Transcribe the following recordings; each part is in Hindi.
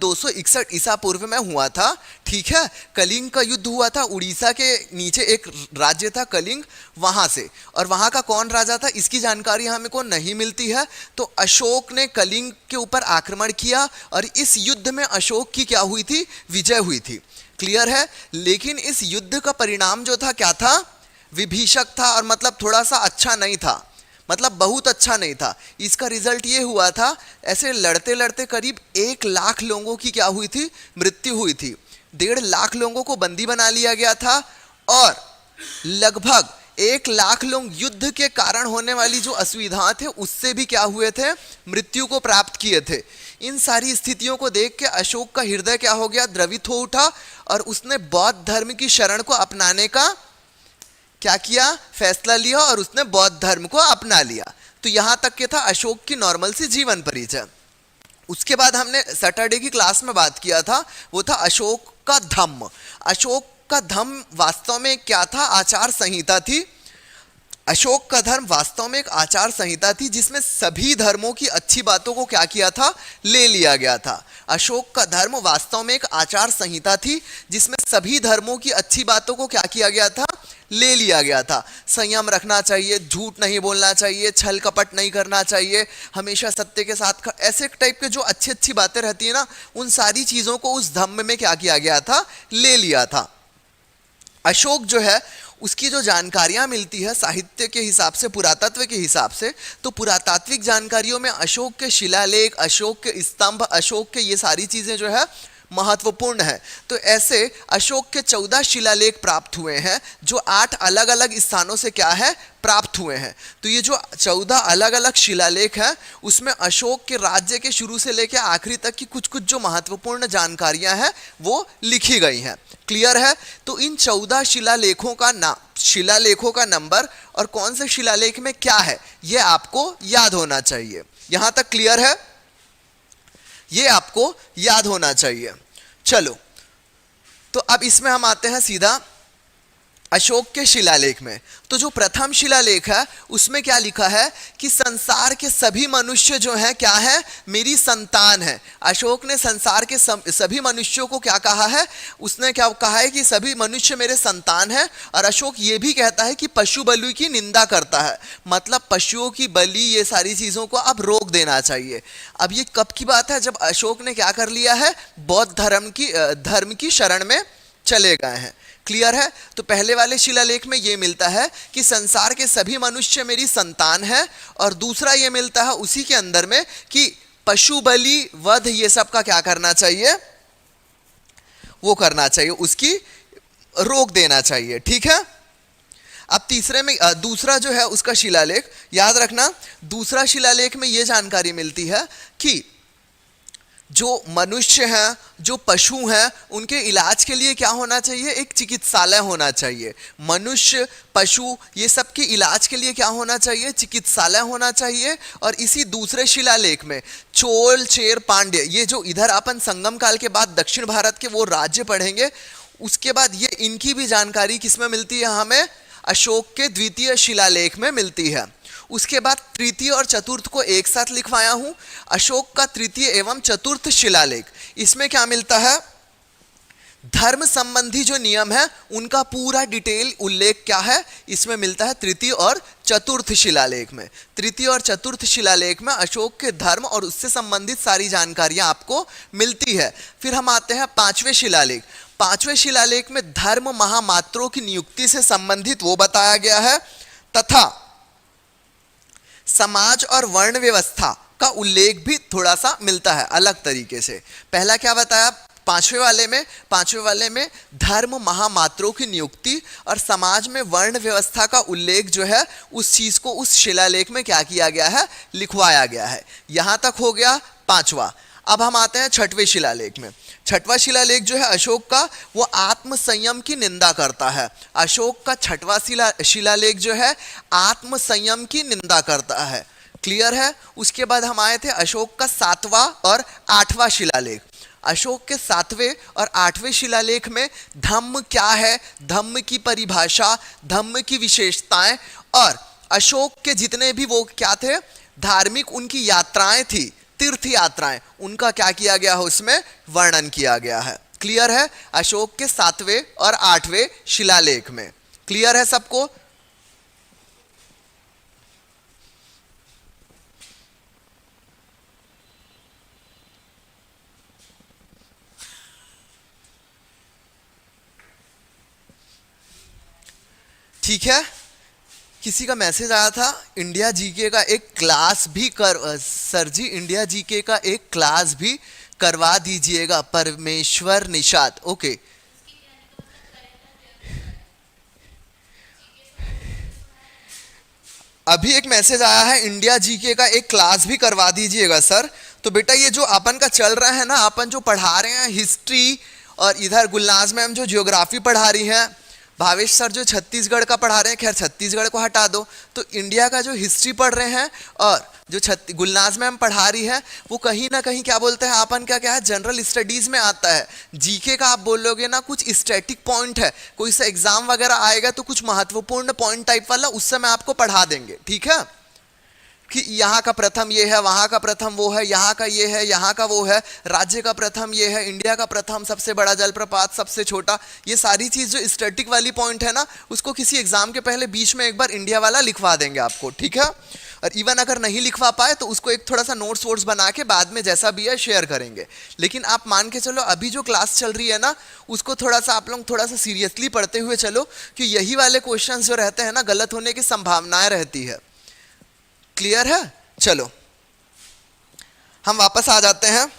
261 ईसा पूर्व में हुआ था, ठीक है। कलिंग का युद्ध हुआ था, उड़ीसा के नीचे एक राज्य था कलिंग, वहां से। और वहां का कौन राजा था इसकी जानकारी हमें को नहीं मिलती है। तो अशोक ने कलिंग के ऊपर आक्रमण किया और इस युद्ध में अशोक की क्या हुई थी, विजय हुई थी। क्लियर है। लेकिन इस युद्ध का परिणाम जो था क्या था, विभीषक था, और मतलब थोड़ा सा अच्छा नहीं था, मतलब बहुत अच्छा नहीं था। इसका रिजल्ट ये हुआ था, ऐसे लड़ते लड़ते करीब 1 लाख लोगों की क्या हुई थी, मृत्यु हुई थी। 1.5 लाख लोगों को बंदी बना लिया गया था और लगभग 1 लाख लोग युद्ध के कारण होने वाली जो असुविधाएं थे उससे भी क्या हुए थे, मृत्यु को प्राप्त किए थे। इन सारी स्थितियों को देख के अशोक का हृदय क्या हो गया, द्रवित हो उठा और उसने बौद्ध धर्म की शरण को अपनाने का क्या किया, फैसला लिया और उसने बौद्ध धर्म को अपना लिया। तो यहां तक के था अशोक की नॉर्मल सी जीवन परिचय। उसके बाद हमने सैटरडे की क्लास में बात किया था, वो था अशोक का धम्म। अशोक का धम्म वास्तव में क्या था, आचार संहिता थी। अशोक का धर्म वास्तव में एक आचार संहिता थी जिसमें सभी धर्मों की अच्छी बातों को क्या किया था, ले लिया गया था। अशोक का धर्म वास्तव में एक आचार संहिता थी जिसमें सभी धर्मों की अच्छी बातों को क्या किया गया था, ले लिया गया था। संयम रखना चाहिए, झूठ नहीं बोलना चाहिए, छल कपट नहीं करना चाहिए, हमेशा सत्य के साथ ऐसे टाइप के जो अच्छी अच्छी बातें रहती है ना, उन सारी चीजों को उस धम्म में क्या किया गया था, ले लिया था। अशोक जो है उसकी जो जानकारियां मिलती है साहित्य के हिसाब से, पुरातत्व के हिसाब से, तो पुरातात्विक जानकारियों में अशोक के शिलालेख, अशोक के स्तंभ, अशोक के ये सारी चीजें जो है महत्वपूर्ण है। तो ऐसे अशोक के 14 शिलालेख प्राप्त हुए हैं जो 8 अलग अलग स्थानों से क्या है, प्राप्त हुए हैं। तो ये जो 14 अलग अलग शिलालेख हैं उसमें अशोक के राज्य के शुरू से लेकर आखिरी तक की कुछ कुछ जो महत्वपूर्ण जानकारियां हैं वो लिखी गई हैं। क्लियर है। तो इन 14 शिलालेखों का नंबर और कौन से शिलालेख में क्या है ये आपको याद होना चाहिए। यहां तक क्लियर है, ये आपको याद होना चाहिए। चलो, तो अब इसमें हम आते हैं सीधा अशोक के शिलालेख में। तो जो प्रथम शिलालेख है उसमें क्या लिखा है कि संसार के सभी मनुष्य जो हैं क्या है, मेरी संतान है। अशोक ने संसार के सभी मनुष्यों को क्या कहा है, उसने क्या कहा है कि सभी मनुष्य मेरे संतान है। और अशोक ये भी कहता है कि पशु बलि की निंदा करता है, मतलब पशुओं की बलि, ये सारी चीजों को अब रोक देना चाहिए। अब ये कब की बात है, जब अशोक ने क्या कर लिया है, बौद्ध धर्म की शरण में चले गए हैं। क्लियर है। तो पहले वाले शिलालेख में यह मिलता है कि संसार के सभी मनुष्य मेरी संतान है, और दूसरा यह मिलता है उसी के अंदर में कि पशु बलि वध ये सब का क्या करना चाहिए, वो करना चाहिए, उसकी रोक देना चाहिए। ठीक है। अब तीसरे में दूसरा जो है उसका शिलालेख याद रखना, दूसरा शिलालेख में यह जानकारी मिलती है कि जो मनुष्य हैं, जो पशु हैं, उनके इलाज के लिए क्या होना चाहिए, एक चिकित्सालय होना चाहिए। मनुष्य, पशु, ये सब के इलाज के लिए क्या होना चाहिए, चिकित्सालय होना चाहिए। और इसी दूसरे शिलालेख में चोल, चेर, पांड्य, ये जो इधर अपन संगम काल के बाद दक्षिण भारत के वो राज्य पढ़ेंगे, उसके बाद ये इनकी भी जानकारी किसमें मिलती है, हमें अशोक के द्वितीय शिलालेख में मिलती है। उसके बाद तृतीय और चतुर्थ को एक साथ लिखवाया हूं, अशोक का तृतीय एवं चतुर्थ शिलालेख। इसमें क्या मिलता है, धर्म संबंधी जो नियम है उनका पूरा डिटेल उल्लेख क्या है, इसमें मिलता है तृतीय और चतुर्थ शिलालेख में। तृतीय और चतुर्थ शिलालेख में अशोक के धर्म और उससे संबंधित सारी जानकारियां आपको मिलती है। फिर हम आते हैं पांचवें शिलालेख। पांचवें शिलालेख में धर्म महामात्रों की नियुक्ति से संबंधित वो बताया गया है, तथा समाज और वर्ण व्यवस्था का उल्लेख भी थोड़ा सा मिलता है अलग तरीके से। पहला क्या बताया पांचवें वाले में धर्म महामात्रों की नियुक्ति और समाज में वर्ण व्यवस्था का उल्लेख जो है उस चीज को उस शिलालेख में क्या किया गया है, लिखवाया गया है। यहां तक हो गया पांचवा। अब हम आते हैं छठवें शिलालेख में। छठवां शिलालेख जो है अशोक का, वो आत्म संयम की निंदा करता है। अशोक का छठवां शिलालेख जो है आत्म संयम की निंदा करता है। क्लियर है। उसके बाद हम आए थे अशोक का 7वां और 8वां शिलालेख। अशोक के 7वें और 8वें शिलालेख में धम्म क्या है, धम्म की परिभाषा, धम्म की विशेषताएं, और अशोक के जितने भी वो क्या थे, धार्मिक उनकी यात्राएं थी, तीर्थ यात्राएं, उनका क्या किया गया है, उसमें वर्णन किया गया है। क्लियर है? अशोक के 7वें और 8वें शिलालेख में। क्लियर है सबको? ठीक है। किसी का मैसेज आया था इंडिया जीके का एक क्लास भी सर जी इंडिया जीके का एक क्लास भी करवा दीजिएगा, परमेश्वर निषाद। ओके, अभी एक मैसेज आया है इंडिया जीके का एक क्लास भी करवा दीजिएगा सर। तो बेटा ये जो अपन का चल रहा है ना, अपन जो पढ़ा रहे हैं हिस्ट्री, और इधर गुलनाज मैम जो ज्योग्राफी पढ़ा रही हैं, भावेश सर जो छत्तीसगढ़ का पढ़ा रहे हैं, खैर छत्तीसगढ़ को हटा दो, तो इंडिया का जो हिस्ट्री पढ़ रहे हैं और जो गुलनाज मैम पढ़ा रही है, वो कहीं ना कहीं क्या बोलते हैं अपन का क्या है, जनरल स्टडीज में आता है। जीके का आप बोलोगे ना कुछ स्टैटिक पॉइंट है, कोई सा एग्जाम वगैरह आएगा तो कुछ महत्वपूर्ण पॉइंट टाइप वाला उससे मैं आपको पढ़ा देंगे। ठीक है, कि यहाँ का प्रथम ये है, वहाँ का प्रथम वो है, यहाँ का ये है, यहाँ का वो है, राज्य का प्रथम ये है, इंडिया का प्रथम सबसे बड़ा जलप्रपात, सबसे छोटा, ये सारी चीज़ जो स्टैटिक वाली पॉइंट है ना, उसको किसी एग्जाम के पहले बीच में एक बार इंडिया वाला लिखवा देंगे आपको। ठीक है, और इवन अगर नहीं लिखवा पाए तो उसको एक थोड़ा सा नोट्स वोट्स बना के बाद में जैसा भी है शेयर करेंगे। लेकिन आप मान के चलो अभी जो क्लास चल रही है ना, उसको थोड़ा सा आप लोग थोड़ा सा सीरियसली पढ़ते हुए चलो, कि यही वाले क्वेश्चंस जो रहते हैं ना, गलत होने की संभावनाएं रहती है। क्लियर है? चलो हम वापस आ जाते हैं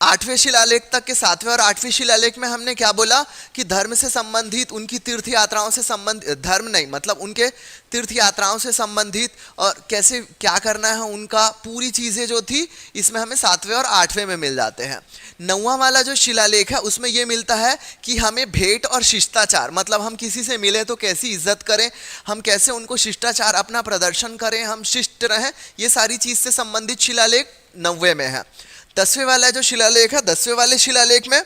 8वें शिलालेख तक के। 7वें और 8वें शिलालेख में हमने क्या बोला कि धर्म से संबंधित, उनकी तीर्थ यात्राओं से संबंधित, धर्म नहीं मतलब उनके तीर्थ यात्राओं से संबंधित और कैसे क्या करना है उनका, पूरी चीजें जो थी इसमें हमें 7वें और 8वें में मिल जाते हैं। 9वां वाला जो शिलालेख है उसमें यह मिलता है कि हमें भेंट और शिष्टाचार, मतलब हम किसी से मिले तो कैसी इज्जत करें, हम कैसे उनको शिष्टाचार अपना प्रदर्शन करें, हम शिष्ट रहें, ये सारी चीज से संबंधित शिलालेख 9वें में है। 10वें वाला जो शिलालेख है, 10वें वाले शिलालेख में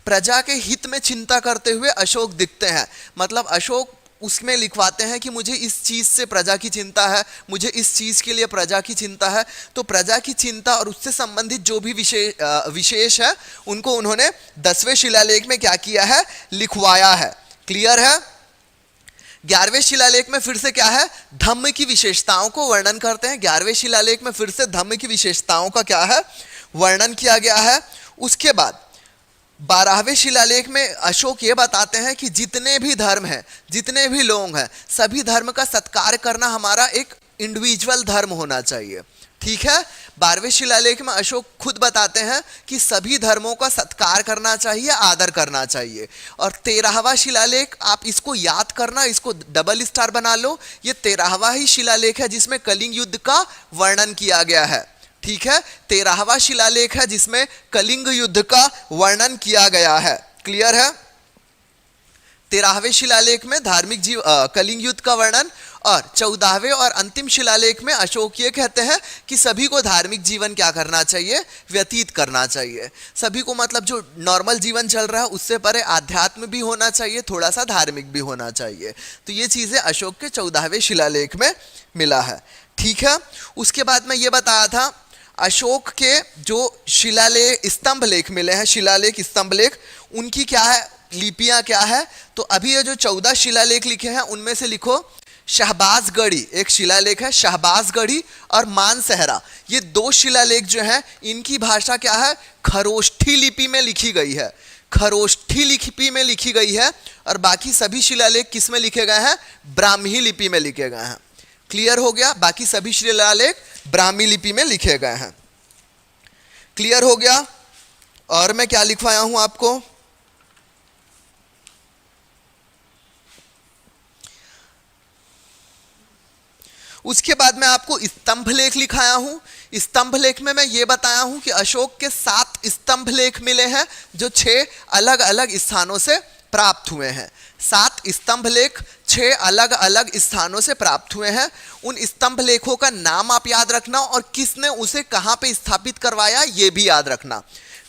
प्रजा के हित में चिंता करते हुए अशोक दिखते हैं। मतलब अशोक उसमें लिखवाते हैं कि मुझे इस चीज से प्रजा की चिंता है, मुझे इस चीज के लिए प्रजा की चिंता है। तो प्रजा की चिंता और उससे संबंधित जो भी विशेष है उनको उन्होंने 10वें शिलालेख में क्या किया है, लिखवाया है। क्लियर है? 11वें शिलालेख में फिर से क्या है, धम्म की विशेषताओं को वर्णन करते हैं। 11वें शिलालेख में फिर से धम्म की विशेषताओं का क्या है, वर्णन किया गया है। उसके बाद 12वें शिलालेख में अशोक ये बताते हैं कि जितने भी धर्म हैं, जितने भी लोग हैं, सभी धर्म का सत्कार करना हमारा एक इंडिविजुअल धर्म होना चाहिए। ठीक है, 12वें शिलालेख में अशोक खुद बताते हैं कि सभी धर्मों का सत्कार करना चाहिए, आदर करना चाहिए। और 13वां शिलालेख, आप इसको याद करना, इसको डबल स्टार बना लो, ये 13वां ही शिलालेख है जिसमें कलिंग युद्ध का वर्णन किया गया है। ठीक है, 13वां शिलालेख है जिसमें कलिंग युद्ध का वर्णन किया गया है। क्लियर है? 13वें शिलालेख में धार्मिक कलिंग युद्ध का वर्णन, और 14वें और अंतिम शिलालेख में अशोक ये कहते हैं कि सभी को धार्मिक जीवन क्या करना चाहिए, व्यतीत करना चाहिए। सभी को मतलब जो नॉर्मल जीवन चल रहा है उससे परे आध्यात्म भी होना चाहिए, थोड़ा सा धार्मिक भी होना चाहिए। तो ये चीजें अशोक के 14वें शिलालेख में मिला है। ठीक है, उसके बाद मैं ये बताया था अशोक के जो शिलालेख स्तंभ लेख मिले हैं, शिलालेख स्तंभ लेख, उनकी क्या है, लिपियां क्या है। तो अभी ये जो 14 शिलालेख लिखे हैं उनमें से लिखो शहबाजगढ़ी, एक शिलालेख है शहबाजगढ़ी, और मानसहरा, ये 2 शिलालेख जो हैं इनकी भाषा क्या है, खरोष्ठी लिपि में लिखी गई है, खरोष्ठी लिपि में लिखी गई है। और बाकी सभी शिलालेख किस में लिखे गए हैं, ब्राह्मी लिपि में लिखे गए हैं। क्लियर हो गया? बाकी सभी शिलालेख ब्राह्मी लिपि में लिखे गए हैं। क्लियर हो गया? और मैं क्या लिखवाया हूं आपको, उसके बाद मैं आपको स्तंभ लेख लिखाया हूं। स्तंभ लेख में मैं ये बताया हूं कि अशोक के 7 स्तंभ लेख मिले हैं जो 6 अलग अलग स्थानों से प्राप्त हुए हैं। 7 स्तंभ लेख 6 अलग अलग स्थानों से प्राप्त हुए हैं। उन स्तंभ लेखों का नाम आप याद रखना और किसने उसे कहां पे स्थापित करवाया ये भी याद रखना।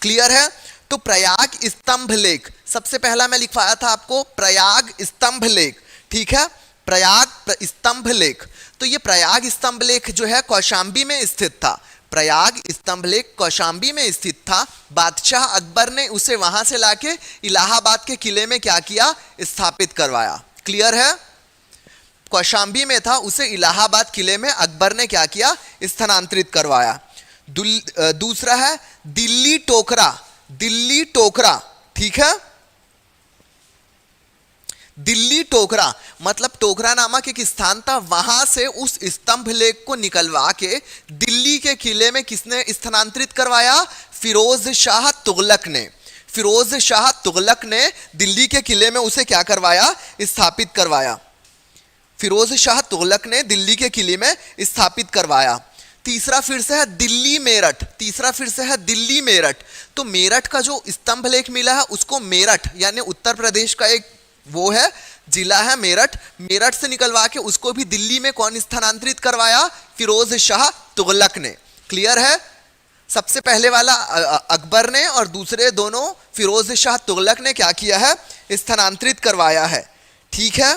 क्लियर है? तो प्रयाग स्तंभ लेख सबसे पहला मैं लिखवाया था आपको, प्रयाग स्तंभ लेख। ठीक है, प्रयाग स्तंभ लेख। तो तो ये प्रयाग स्तंभलेख जो है कौशाम्बी में स्थित था। प्रयाग स्तंभलेख कौशाम्बी में स्थित था। बादशाह अकबर ने उसे वहां से लाके इलाहाबाद के किले में क्या किया, स्थापित करवाया। क्लियर है? कौशाम्बी में था, उसे इलाहाबाद किले में अकबर ने क्या किया, स्थानांतरित करवाया। दूसरा है दिल्ली टोकरा। दिल्ली टोकरा, ठीक है, दिल्ली टोकरा मतलब टोकरा नामक एक स्थान था, वहां से उस स्तंभ लेख को निकलवा के दिल्ली के किले में किसने स्थानांतरित करवाया, फिरोज शाह तुगलक ने। फिरोज शाह तुगलक ने दिल्ली के किले में उसे क्या करवाया, स्थापित करवाया। फिरोज शाह तुगलक ने दिल्ली के किले में स्थापित करवाया। तीसरा फिर से है दिल्ली मेरठ। तीसरा फिर से है दिल्ली मेरठ। तो मेरठ का जो स्तंभ लेख मिला है उसको मेरठ यानी उत्तर प्रदेश का एक वो है जिला है मेरठ, मेरठ से निकलवा के उसको भी दिल्ली में कौन स्थानांतरित करवाया, फिरोज शाह तुगलक ने। क्लियर है? सबसे पहले वाला अकबर ने और दूसरे दोनों फिरोज शाह तुगलक ने क्या किया है, स्थानांतरित करवाया है। ठीक है।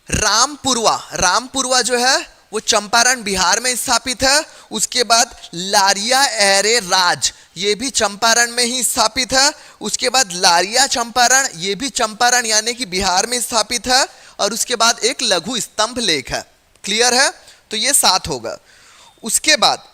रामपुरवा, रामपुरवा जो है वो चंपारण बिहार में स्थापित है। उसके बाद लारिया एरे राज, ये भी चंपारण में ही स्थापित है। उसके बाद लारिया चंपारण, ये भी चंपारण यानी कि बिहार में स्थापित है। और उसके बाद एक लघु स्तंभ लेख है। क्लियर है? तो ये 7 होगा। उसके बाद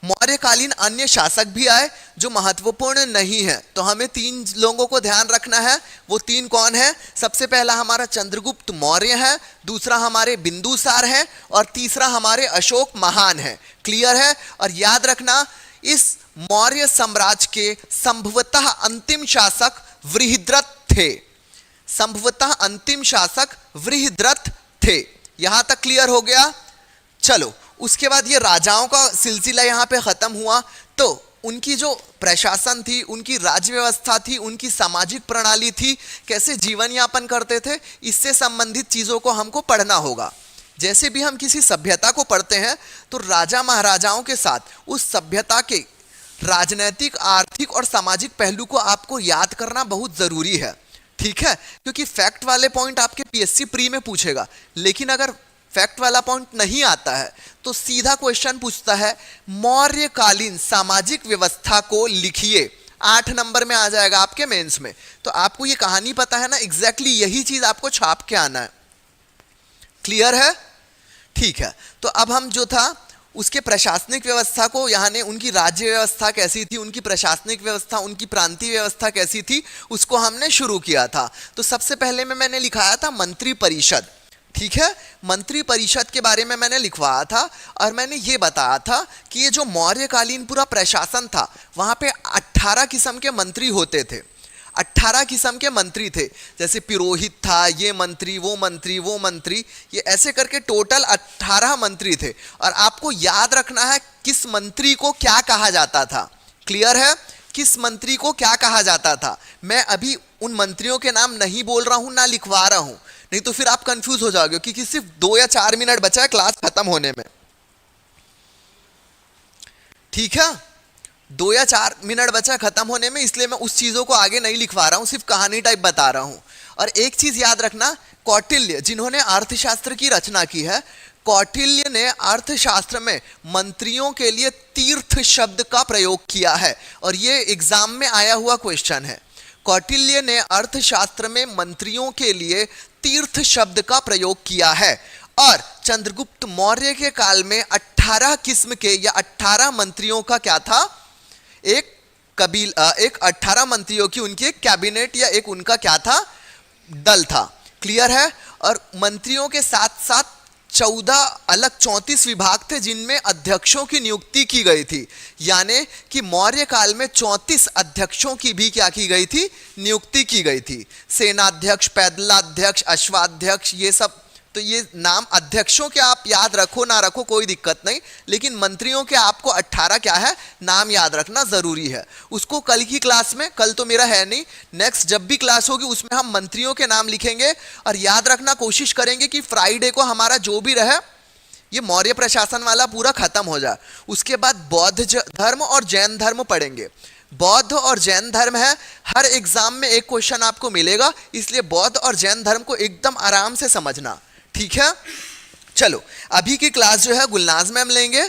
मौर्यकालीन अन्य शासक भी आए जो महत्वपूर्ण नहीं है, तो हमें 3 लोगों को ध्यान रखना है। वो 3 कौन है? सबसे पहला हमारा चंद्रगुप्त मौर्य है, दूसरा हमारे बिंदुसार है और तीसरा हमारे अशोक महान है। क्लियर है? और याद रखना इस मौर्य साम्राज्य के संभवतः अंतिम शासक वृहद्रथ थे। संभवतः अंतिम शासक वृहद्रथ थे। यहां तक क्लियर हो गया? चलो, उसके बाद ये राजाओं का सिलसिला यहाँ पे खत्म हुआ। तो उनकी जो प्रशासन थी, उनकी राज्य व्यवस्था थी, उनकी सामाजिक प्रणाली थी, कैसे जीवन यापन करते थे, इससे संबंधित चीज़ों को हमको पढ़ना होगा। जैसे भी हम किसी सभ्यता को पढ़ते हैं तो राजा महाराजाओं के साथ उस सभ्यता के राजनैतिक, आर्थिक और सामाजिक पहलू को आपको याद करना बहुत ज़रूरी है। ठीक है? क्योंकि फैक्ट वाले पॉइंट आपके पीएससी प्री में पूछेगा, लेकिन अगर फैक्ट वाला पॉइंट नहीं आता है तो सीधा क्वेश्चन पूछता है मौर्यकालीन सामाजिक व्यवस्था को लिखिए। 8 नंबर में आ जाएगा आपके मेंस में। तो आपको ये कहानी पता है ना, एग्जैक्टली यही चीज आपको छाप के आना है। क्लियर है? ठीक है। तो अब हम जो था उसके प्रशासनिक व्यवस्था को, यहाँ ने उनकी राज्य व्यवस्था कैसी थी, उनकी प्रशासनिक व्यवस्था, उनकी प्रांतीय व्यवस्था कैसी थी, उसको हमने शुरू किया था। तो सबसे पहले में मैंने लिखाया था मंत्री परिषद। ठीक है? मंत्री परिषद के बारे में मैंने लिखवाया था और मैंने ये बताया था कि ये जो मौर्यकालीन पूरा प्रशासन था वहाँ पे 18 किस्म के मंत्री होते थे। 18 किस्म के मंत्री थे, जैसे पुरोहित था, ये मंत्री, वो मंत्री, वो मंत्री, ये ऐसे करके टोटल 18 मंत्री थे। और आपको याद रखना है किस मंत्री को क्या कहा जाता था। क्लियर है? किस मंत्री को क्या कहा जाता था। मैं अभी उन मंत्रियों के नाम नहीं बोल रहा हूं, ना लिखवा रहा हूं, नहीं तो फिर आप कंफ्यूज हो जाओगे, क्योंकि सिर्फ 2 या 4 मिनट बचा है क्लास खत्म होने में। ठीक है? 2 या 4 मिनट बचा खत्म होने में, इसलिए मैं उस चीजों को आगे नहीं लिखवा रहा हूं, सिर्फ कहानी टाइप बता रहा हूं। और एक चीज याद रखना, कौटिल्य जिन्होंने अर्थशास्त्र की रचना की है, कौटिल्य ने अर्थशास्त्र में मंत्रियों के लिए तीर्थ शब्द का प्रयोग किया है और ये एग्जाम में आया हुआ क्वेश्चन है। कौटिल्य ने अर्थशास्त्र में मंत्रियों के लिए तीर्थ शब्द का प्रयोग किया है। और चंद्रगुप्त मौर्य के काल में 18 किस्म के या 18 मंत्रियों का क्या था, एक 18 मंत्रियों की उनकी एक कैबिनेट या एक उनका क्या था, दल था। क्लियर है? और मंत्रियों के साथ साथ 14 अलग 34 विभाग थे जिनमें अध्यक्षों की नियुक्ति की गई थी। यानी कि मौर्य काल में 34 अध्यक्षों की भी क्या की गई थी, नियुक्ति की गई थी। सेनाध्यक्ष, पैदलाध्यक्ष, अश्वाध्यक्ष, ये सब। तो ये नाम अध्यक्षों के आप याद रखो ना रखो कोई दिक्कत नहीं, लेकिन मंत्रियों के आपको 18 क्या है नाम याद रखना जरूरी है। उसको कल की क्लास में, कल तो मेरा है नहीं, नेक्स्ट जब भी क्लास होगी उसमें हम मंत्रियों के नाम लिखेंगे। और याद रखना, कोशिश करेंगे कि फ्राइडे को हमारा जो भी रहे ये मौर्य प्रशासन वाला पूरा खत्म हो जाए। उसके बाद बौद्ध धर्म और जैन धर्म पढ़ेंगे। बौद्ध और जैन धर्म है, हर एग्जाम में एक क्वेश्चन आपको मिलेगा, इसलिए बौद्ध और जैन धर्म को एकदम आराम से समझना। ठीक है, चलो अभी की क्लास जो है गुलनाज मैम लेंगे।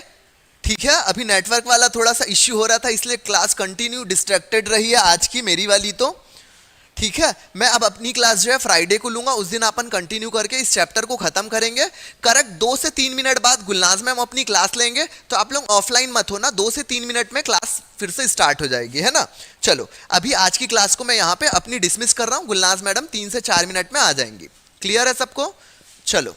ठीक है, अभी नेटवर्क वाला थोड़ा सा इश्यू हो रहा था इसलिए क्लास कंटिन्यू डिस्ट्रैक्टेड रही है आज की मेरी वाली तो। ठीक है, मैं अब अपनी क्लास जो है फ्राइडे को लूंगा, उस दिन अपन कंटिन्यू करके इस चैप्टर को खत्म करेंगे। करेक्ट 2 से 3 मिनट बाद गुलनाज मैम अपनी क्लास लेंगे, तो आप लोग ऑफलाइन मत हो ना, 2 से 3 मिनट में क्लास फिर से स्टार्ट हो जाएगी, है ना। चलो अभी आज की क्लास को मैं यहाँ पे अपनी डिसमिस कर रहा हूँ, गुलनाज मैडम 3 से 4 मिनट में आ जाएंगी। क्लियर है सबको? चलो।